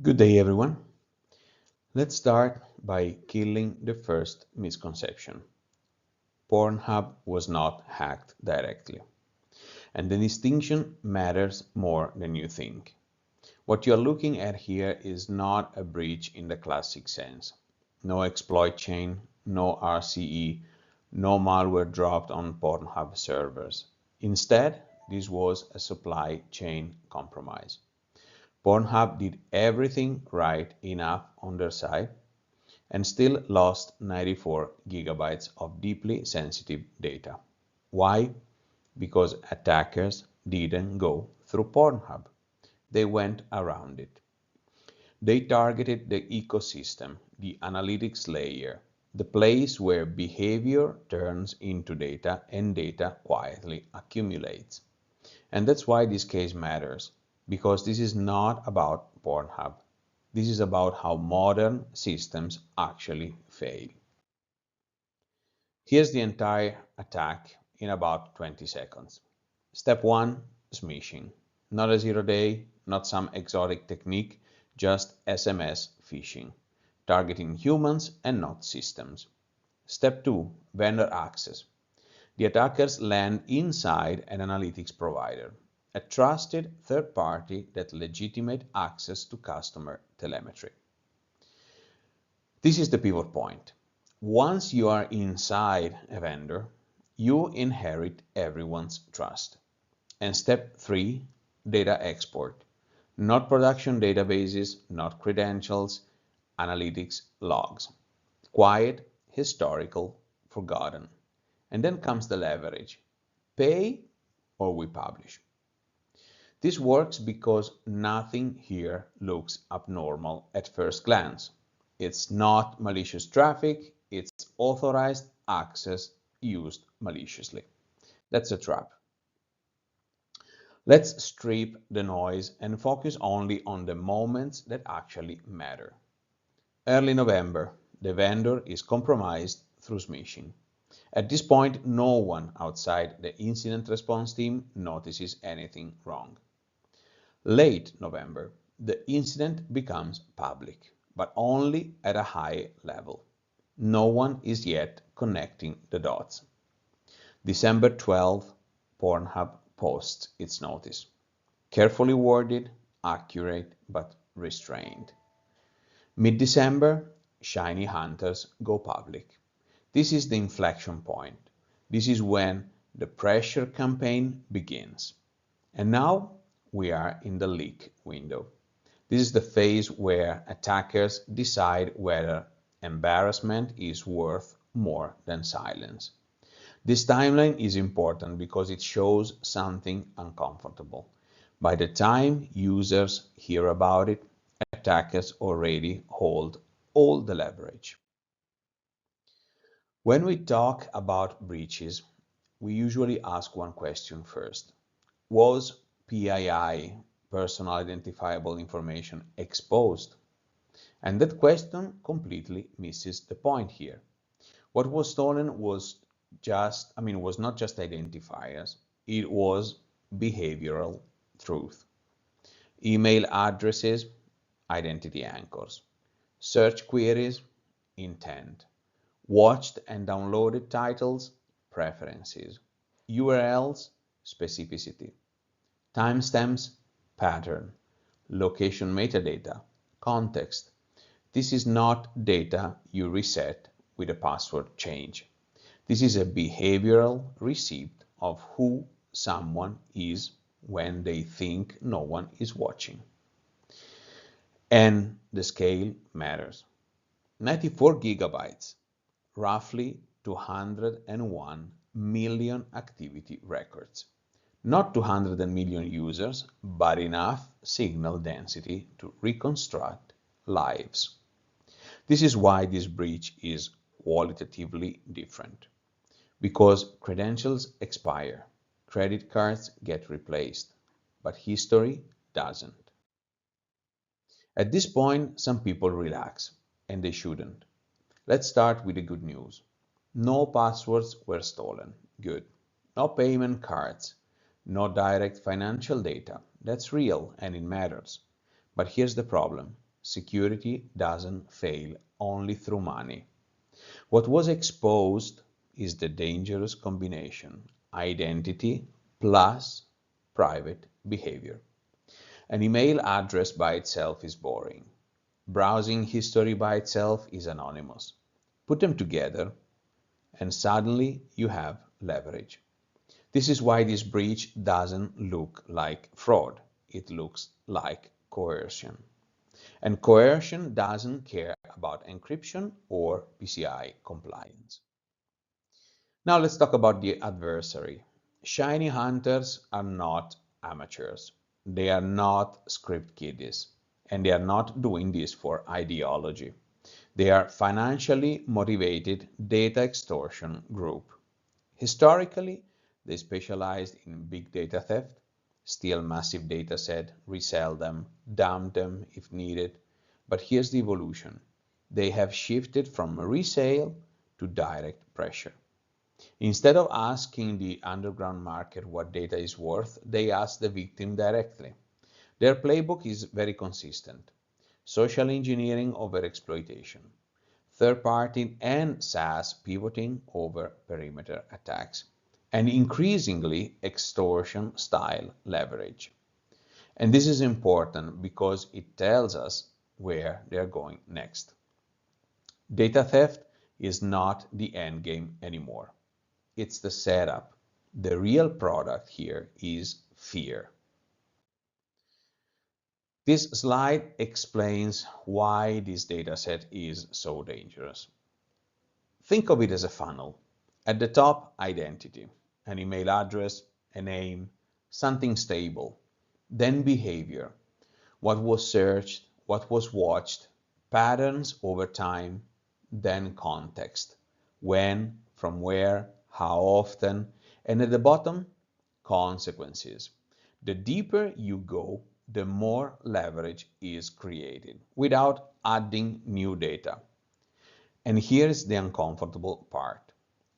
Good day, everyone. Let's start by killing the first misconception. Pornhub was not hacked directly. And the distinction matters more than you think. What you're looking at here is not a breach in the classic sense. No exploit chain, no RCE, no malware dropped on Pornhub servers. Instead, this was a supply chain compromise. Pornhub did everything right enough on their side and still lost 94 gigabytes of deeply sensitive data. Why? Because attackers didn't go through Pornhub. They went around it. They targeted the ecosystem, the analytics layer, the place where behavior turns into data and data quietly accumulates. And that's why this case matters, because this is not about Pornhub. This is about how modern systems actually fail. Here's the entire attack in about 20 seconds. Step 1, smishing. Not a zero-day, not some exotic technique, just SMS phishing, targeting humans and not systems. Step 2, vendor access. The attackers land inside an analytics provider, a trusted third party that legitimates access to customer telemetry. This is the pivot point. Once you are inside a vendor, you inherit everyone's trust. And step 3, data export. Not production databases, not credentials, analytics logs. Quiet, historical, forgotten. And then comes the leverage. Pay or we publish. This works because nothing here looks abnormal at first glance. It's not malicious traffic, it's authorized access used maliciously. That's a trap. Let's strip the noise and focus only on the moments that actually matter. Early November, the vendor is compromised through smishing. At this point, no one outside the incident response team notices anything wrong. Late November, the incident becomes public, but only at a high level. No one is yet connecting the dots. December 12th, Pornhub posts its notice. Carefully worded, accurate, but restrained. Mid-December, ShinyHunters go public. This is the inflection point. This is when the pressure campaign begins. And now we are in the leak window. This is the phase where attackers decide whether embarrassment is worth more than silence. This timeline is important because it shows something uncomfortable. By the time users hear about it, attackers already hold all the leverage. When we talk about breaches, we usually ask one question first. Was PII, personal identifiable information, exposed? And that question completely misses the point here. What was stolen was not just identifiers, it was behavioral truth. Email addresses, identity anchors. Search queries, intent. Watched and downloaded titles, preferences. URLs, specificity. Timestamps, pattern. Location metadata, context. This is not data you reset with a password change. This is a behavioral receipt of who someone is when they think no one is watching. And the scale matters. 94 gigabytes, roughly 201 million activity records. Not 200 million users, but enough signal density to reconstruct lives. This is why this breach is qualitatively different. Because credentials expire, credit cards get replaced, but history doesn't. At this point, some people relax, and they shouldn't. Let's start with the good news. No passwords were stolen. Good. No payment cards. No direct financial data. That's real and it matters. But here's the problem. security doesn't fail only through money. What was exposed is the dangerous combination: identity plus private behavior. An email address by itself is boring. Browsing history by itself is anonymous. Put them together, and suddenly you have leverage. This is why this breach doesn't look like fraud. It looks like coercion. And coercion doesn't care about encryption or PCI compliance. Now let's talk about the adversary. Shiny hunters are not amateurs. They are not script kiddies. And they are not doing this for ideology. They are financially motivated data extortion group. Historically, they specialized in big data theft, steal massive data set, resell them, dump them if needed. But here's the evolution. They have shifted from resale to direct pressure. Instead of asking the underground market what data is worth, they ask the victim directly. Their playbook is very consistent. Social engineering over exploitation. Third-party and SaaS pivoting over perimeter attacks. And increasingly extortion-style leverage. And this is important because it tells us where they are going next. Data theft is not the end game anymore. It's the setup. The real product here is fear. This slide explains why this dataset is so dangerous. Think of it as a funnel. At the top, identity, an email address, a name, something stable. Then behavior, what was searched, what was watched, patterns over time, then context, when, from where, how often, and at the bottom, consequences. The deeper you go, the more leverage is created without adding new data. And here's the uncomfortable part.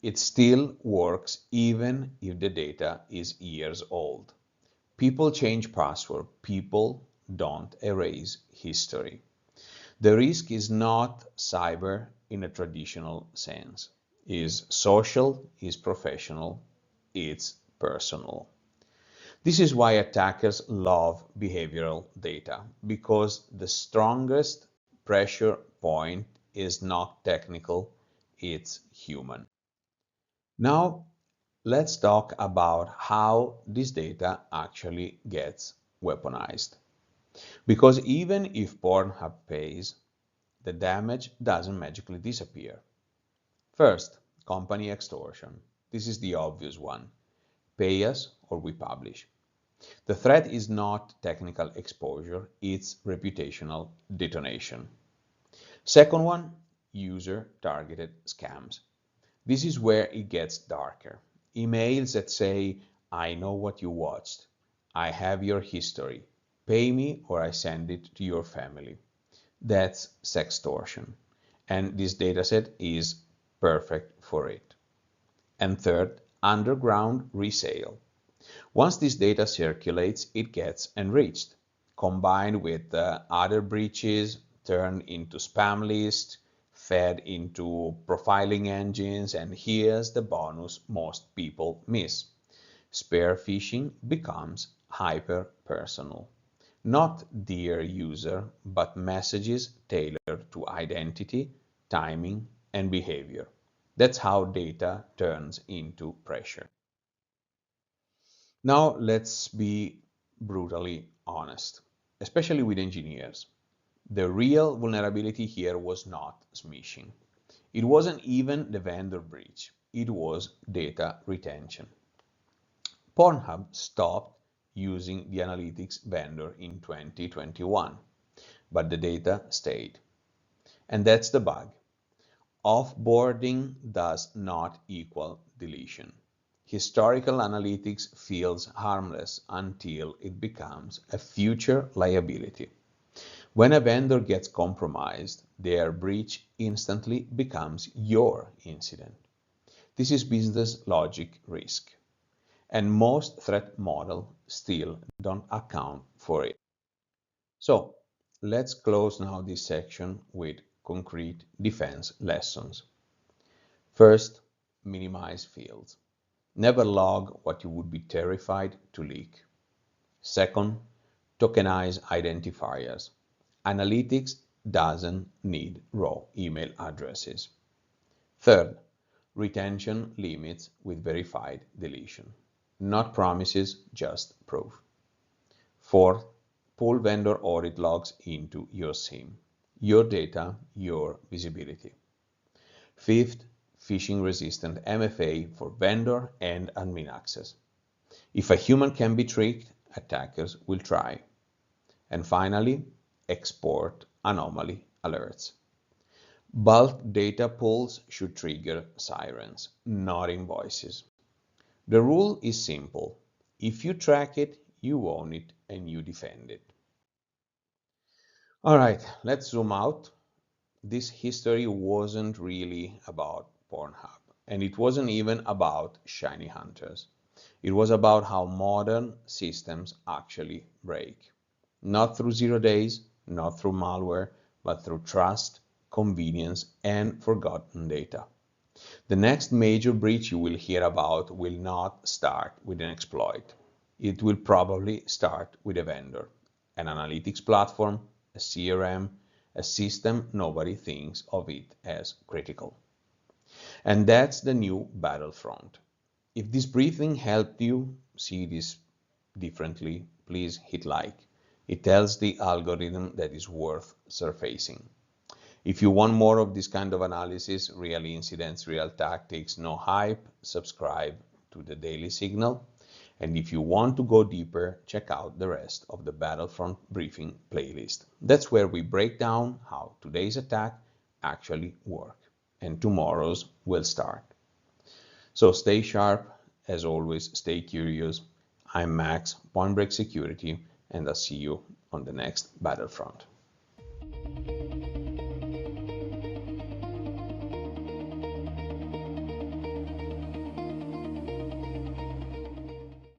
It still works even if the data is years old. People change password. People don't erase history. The risk is not cyber in a traditional sense. It's social, it's professional, it's personal. This is why attackers love behavioral data, because the strongest pressure point is not technical, it's human. Now, let's talk about how this data actually gets weaponized. Because even if Pornhub pays, the damage doesn't magically disappear. First, company extortion. This is the obvious one. Pay us or we publish. The threat is not technical exposure, it's reputational detonation. Second one, user-targeted scams. This is where it gets darker. Emails that say, I know what you watched. I have your history. Pay me or I send it to your family. That's sextortion. And this dataset is perfect for it. And third, underground resale. Once this data circulates, it gets enriched, combined with other breaches, turned into spam lists, fed into profiling engines, and here's the bonus most people miss. Spear phishing becomes hyper-personal. Not dear user, but messages tailored to identity, timing, and behavior. That's how data turns into pressure. Now let's be brutally honest, especially with engineers. The real vulnerability here was not smishing. It wasn't even the vendor breach. It was data retention. Pornhub stopped using the analytics vendor in 2021, but the data stayed. And that's the bug. Offboarding does not equal deletion. Historical analytics feels harmless until it becomes a future liability. When a vendor gets compromised, their breach instantly becomes your incident. This is business logic risk, and most threat models still don't account for it. So, Let's close now this section with concrete defense lessons. First, minimize fields. Never log what you would be terrified to leak. Second, tokenize identifiers. Analytics doesn't need raw email addresses. Third, retention limits with verified deletion. Not promises, just proof. Fourth, pull vendor audit logs into your SIEM. Your data, your visibility. Fifth, phishing-resistant MFA for vendor and admin access. If a human can be tricked, attackers will try. And finally, export anomaly alerts. Bulk data pulls should trigger sirens, not invoices. The rule is simple. If you track it, you own it and you defend it. All right, let's zoom out. This history wasn't really about Pornhub, and it wasn't even about ShinyHunters. It was about how modern systems actually break. Not through 0 days, not through malware, but through trust, convenience, and forgotten data. The next major breach you will hear about will not start with an exploit. It will probably start with a vendor, an analytics platform, a CRM, a system nobody thinks of it as critical. And that's the new Battlefront. If this briefing helped you see this differently, please hit like. It tells the algorithm that is worth surfacing. If you want more of this kind of analysis, real incidents, real tactics, no hype, subscribe to the Daily Signal. And if you want to go deeper, check out the rest of the Battlefront Briefing playlist. That's where we break down how today's attack actually worked, and tomorrow's will start. So stay sharp, as always, stay curious. I'm Max, Point Break Security, and I'll see you on the next Battlefront.